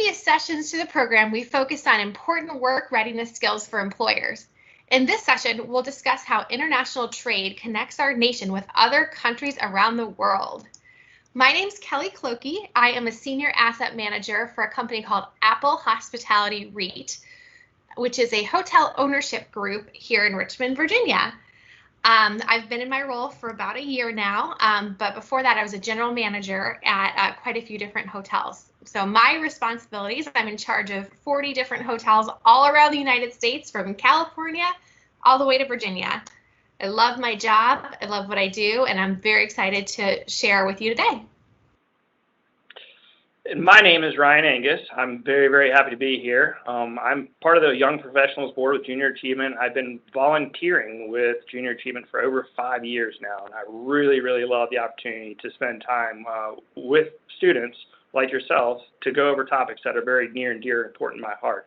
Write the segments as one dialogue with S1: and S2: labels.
S1: previous sessions to the program, we focused on important work readiness skills for employers. In this session, we'll discuss how international trade connects our nation with other countries around the world. My name's Klocke. I am a senior asset manager for a company called Apple Hospitality REIT, which is a hotel ownership group here in Richmond, Virginia. I've been in my role for about a year now, but before that I was a general manager at quite a few different hotels. So my responsibilities, I'm in charge of 40 different hotels all around the United States, from California all the way to Virginia. I love my job, I love what I do, and I'm very excited to share with you today.
S2: My name is Ryan Angus. I'm very, very happy to be here. I'm part of the Young Professionals Board with Junior Achievement. I've been volunteering with Junior Achievement for over 5 years now, and I really, really love the opportunity to spend time with students like yourselves to go over topics that are very near and dear and important to my heart.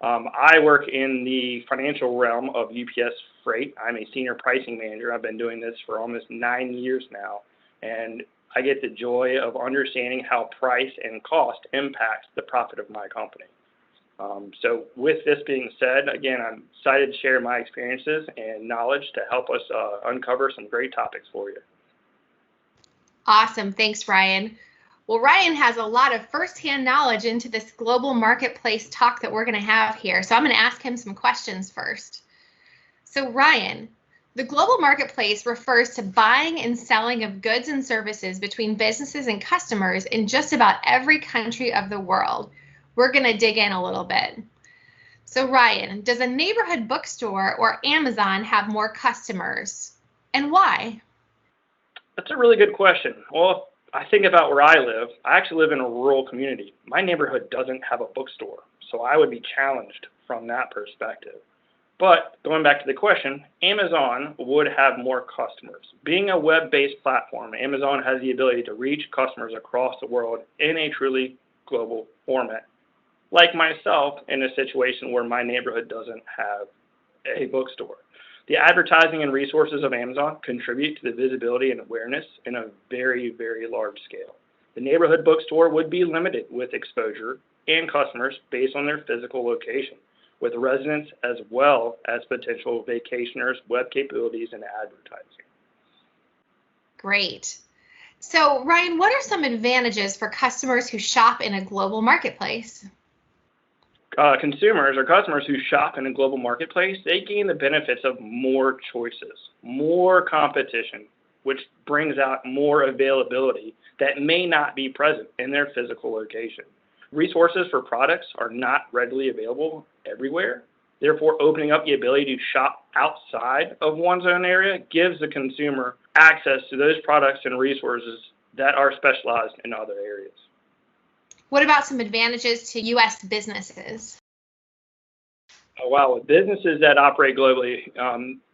S2: I work in the financial realm of UPS Freight. I'm a senior pricing manager. I've been doing this for almost 9 years now, and I get the joy of understanding how price and cost impacts the profit of my company. So with this being said, again, I'm excited to share my experiences and knowledge to help us uncover some great topics for you.
S1: Awesome. Thanks, Ryan. Well, Ryan has a lot of firsthand knowledge into this global marketplace talk that we're going to have here. So I'm going to ask him some questions first. So Ryan, the global marketplace refers to buying and selling of goods and services between businesses and customers in just about every country of the world. We're going to dig in a little bit. So Ryan, does a neighborhood bookstore or Amazon have more customers, and why?
S2: That's a really good question. Well, I think about where I live. I actually live in a rural community. My neighborhood doesn't have a bookstore, so I would be challenged from that perspective. But going back to the question, Amazon would have more customers. Being a web-based platform, Amazon has the ability to reach customers across the world in a truly global format. Like myself, in a situation where my neighborhood doesn't have a bookstore. The advertising and resources of Amazon contribute to the visibility and awareness in a very, very large scale. The neighborhood bookstore would be limited with exposure and customers based on their physical location, with residents as well as potential vacationers, web capabilities, and advertising.
S1: Great. So Ryan, what are some advantages for customers who shop in a global marketplace?
S2: Consumers or customers who shop in a global marketplace, they gain the benefits of more choices, more competition, which brings out more availability that may not be present in their physical location. Resources for products are not readily available everywhere. Therefore, opening up the ability to shop outside of one's own area gives the consumer access to those products and resources that are specialized in other areas.
S1: What about some advantages to U.S. businesses?
S2: Wow, with businesses that operate globally,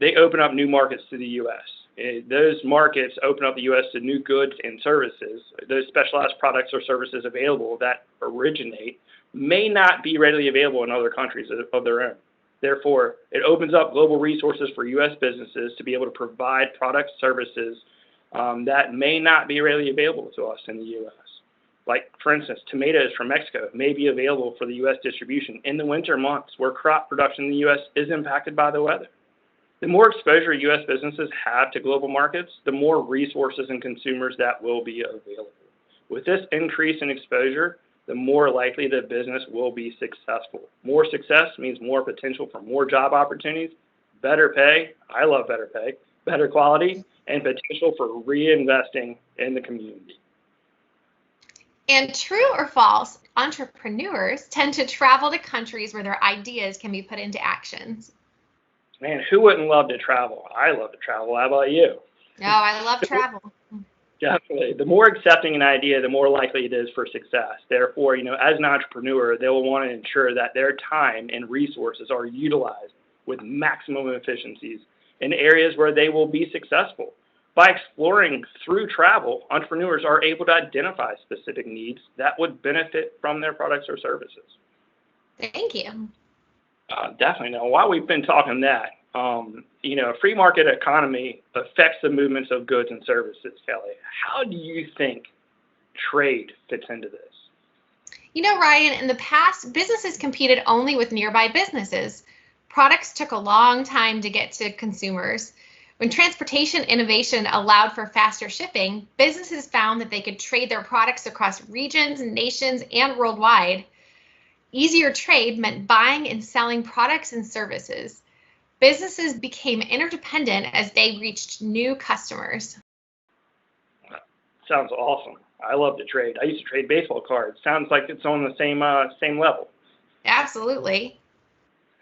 S2: they open up new markets to the U.S. Those markets open up the U.S. to new goods and services. Those specialized products or services available that originate may not be readily available in other countries of their own. Therefore, it opens up global resources for U.S. businesses to be able to provide products, services that may not be readily available to us in the U.S. Like, for instance, tomatoes from Mexico may be available for the U.S. distribution in the winter months where crop production in the U.S. is impacted by the weather. The more exposure U.S. businesses have to global markets, the more resources and consumers that will be available. With this increase in exposure, the more likely the business will be successful. More success means more potential for more job opportunities, better pay, I love better pay, better quality, and potential for reinvesting in the community.
S1: And true or false, entrepreneurs tend to travel to countries where their ideas can be put into actions.
S2: Man, who wouldn't love to travel? I love to travel. How about you?
S1: Oh, I love travel.
S2: Definitely. The more accepting an idea, the more likely it is for success. Therefore, as an entrepreneur, they will want to ensure that their time and resources are utilized with maximum efficiencies in areas where they will be successful. By exploring through travel, entrepreneurs are able to identify specific needs that would benefit from their products or services.
S1: Thank you.
S2: Definitely. Now, while we've been talking that, a free market economy affects the movements of goods and services, Kelly. How do you think trade fits into this?
S1: You know, Ryan, in the past, businesses competed only with nearby businesses. Products took a long time to get to consumers. When transportation innovation allowed for faster shipping, businesses found that they could trade their products across regions, nations, and worldwide. Easier trade meant buying and selling products and services. Businesses became interdependent as they reached new customers.
S2: Sounds awesome. I love to trade. I used to trade baseball cards. Sounds like it's on the same level.
S1: Absolutely.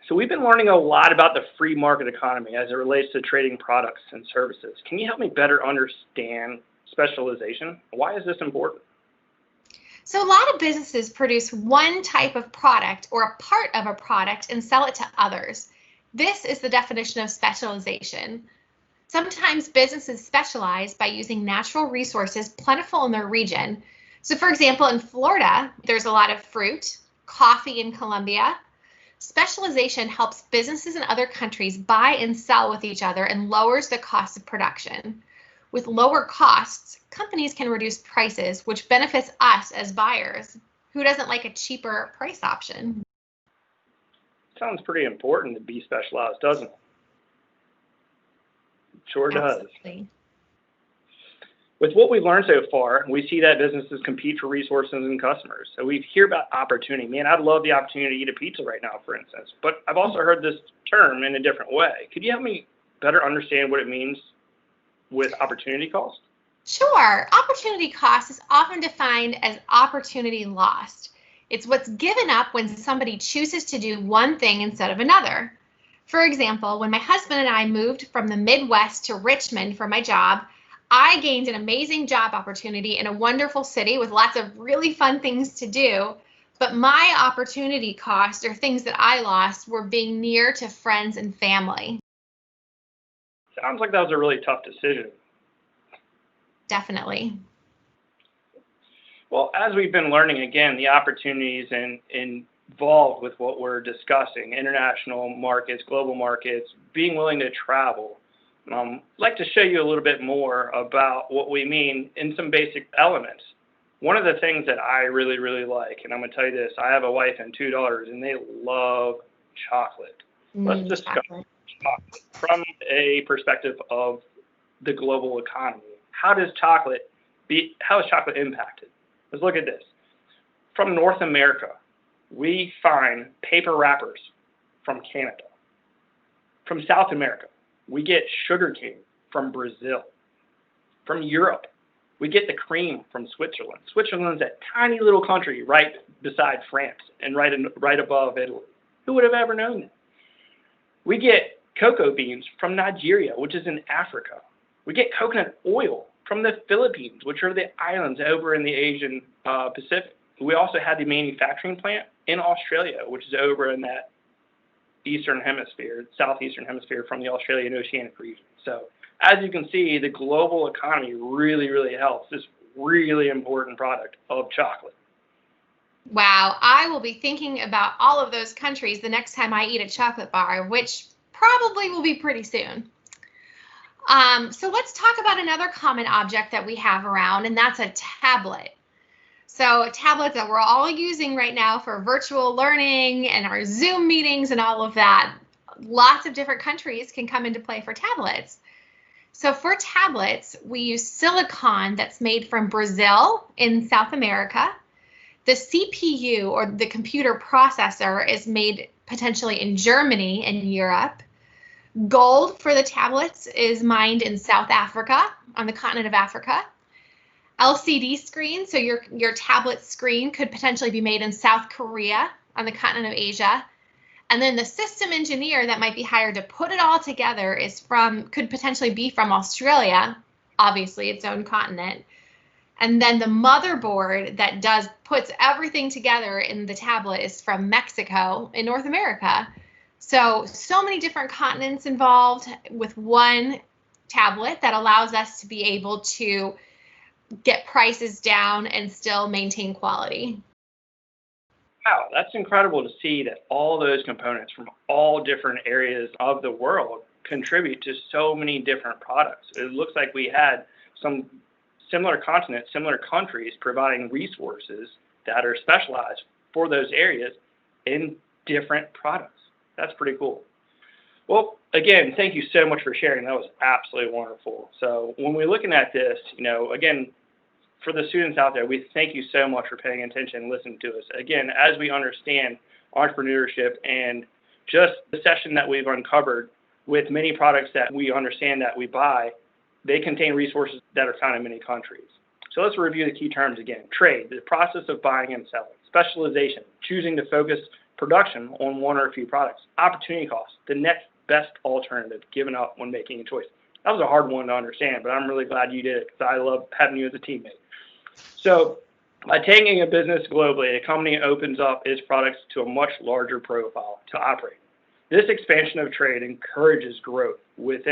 S2: So we've been learning a lot about the free market economy as it relates to trading products and services. Can you help me better understand specialization? Why is this important?
S1: So, a lot of businesses produce one type of product or a part of a product and sell it to others. This is the definition of specialization. Sometimes businesses specialize by using natural resources plentiful in their region. So, for example, in Florida, there's a lot of fruit, coffee in Colombia. Specialization helps businesses in other countries buy and sell with each other and lowers the cost of production. With lower costs, companies can reduce prices, which benefits us as buyers. Who doesn't like a cheaper price option?
S2: Sounds pretty important to be specialized, doesn't it? Sure does.
S1: Absolutely.
S2: With what we've learned so far, we see that businesses compete for resources and customers. So we hear about opportunity. Man, I'd love the opportunity to eat a pizza right now, for instance. But I've also heard this term in a different way. Could you help me better understand what it means with opportunity cost?
S1: Sure. Opportunity cost is often defined as opportunity lost. It's what's given up when somebody chooses to do one thing instead of another. For example, when my husband and I moved from the Midwest to Richmond for my job, I gained an amazing job opportunity in a wonderful city with lots of really fun things to do. But my opportunity cost, or things that I lost, were being near to friends and family.
S2: Sounds like that was a really tough decision.
S1: Definitely.
S2: Well, as we've been learning, again, the opportunities involved with what we're discussing, international markets, global markets, being willing to travel. I'd like to show you a little bit more about what we mean in some basic elements. One of the things that I really, really like, and I'm going to tell you this, I have a wife and two daughters, and they love chocolate. Let's discuss chocolate from a perspective of the global economy. How is chocolate impacted? Let's look at this. From North America, we find paper wrappers from Canada. From South America, we get sugarcane from Brazil. From Europe, we get the cream from Switzerland. Switzerland's a tiny little country right beside France and right above Italy. Who would have ever known that? We get cocoa beans from Nigeria, which is in Africa. We get coconut oil from the Philippines, which are the islands over in the Asian Pacific. We also had the manufacturing plant in Australia, which is over in that southeastern hemisphere from the Australian Oceanic region. So as you can see, the global economy really, really helps this really important product of chocolate.
S1: Wow, I will be thinking about all of those countries the next time I eat a chocolate bar, which probably will be pretty soon. So let's talk about another common object that we have around, and that's a tablet. So tablets that we're all using right now for virtual learning and our Zoom meetings and all of that. Lots of different countries can come into play for tablets. So for tablets, we use silicon that's made from Brazil in South America. The CPU, or the computer processor, is made potentially in Germany and Europe. Gold for the tablets is mined in South Africa, on the continent of Africa. LCD screen, so your tablet screen, could potentially be made in South Korea, on the continent of Asia. And then the system engineer that might be hired to put it all together could potentially be from Australia, obviously its own continent. And then the motherboard that puts everything together in the tablet is from Mexico in North America. So many different continents involved with one tablet that allows us to be able to get prices down and still maintain quality.
S2: Wow, that's incredible to see that all those components from all different areas of the world contribute to so many different products. It looks like we had some similar continents, similar countries providing resources that are specialized for those areas in different products. That's pretty cool. Well, again, thank you so much for sharing. That was absolutely wonderful. So when we're looking at this, again, for the students out there, we thank you so much for paying attention and listening to us. Again, as we understand entrepreneurship and just the session that we've uncovered with many products that we understand that we buy, they contain resources that are found in many countries. So let's review the key terms again. Trade, the process of buying and selling. Specialization, choosing to focus production on one or a few products. Opportunity cost, the next best alternative given up when making a choice. That was a hard one to understand, but I'm really glad you did it because I love having you as a teammate. So by taking a business globally, a company opens up its products to a much larger profile to operate. This expansion of trade encourages growth with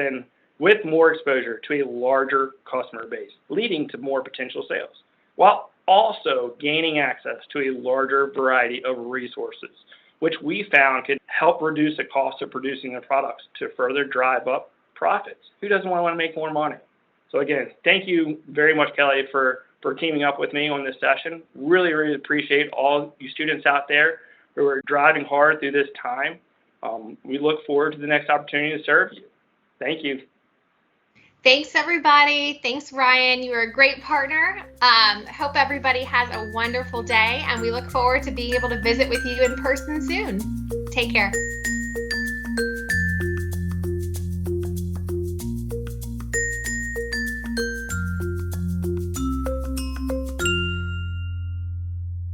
S2: more exposure to a larger customer base, leading to more potential sales, while also gaining access to a larger variety of resources, which we found could help reduce the cost of producing the products to further drive up profits. Who doesn't want to make more money? So again, thank you very much, Kelly, for teaming up with me on this session. Really, really appreciate all you students out there who are driving hard through this time. We look forward to the next opportunity to serve you. Thank you.
S1: Thanks, everybody. Thanks, Ryan. You were a great partner. Hope everybody has a wonderful day, and we look forward to being able to visit with you in person soon. Take care.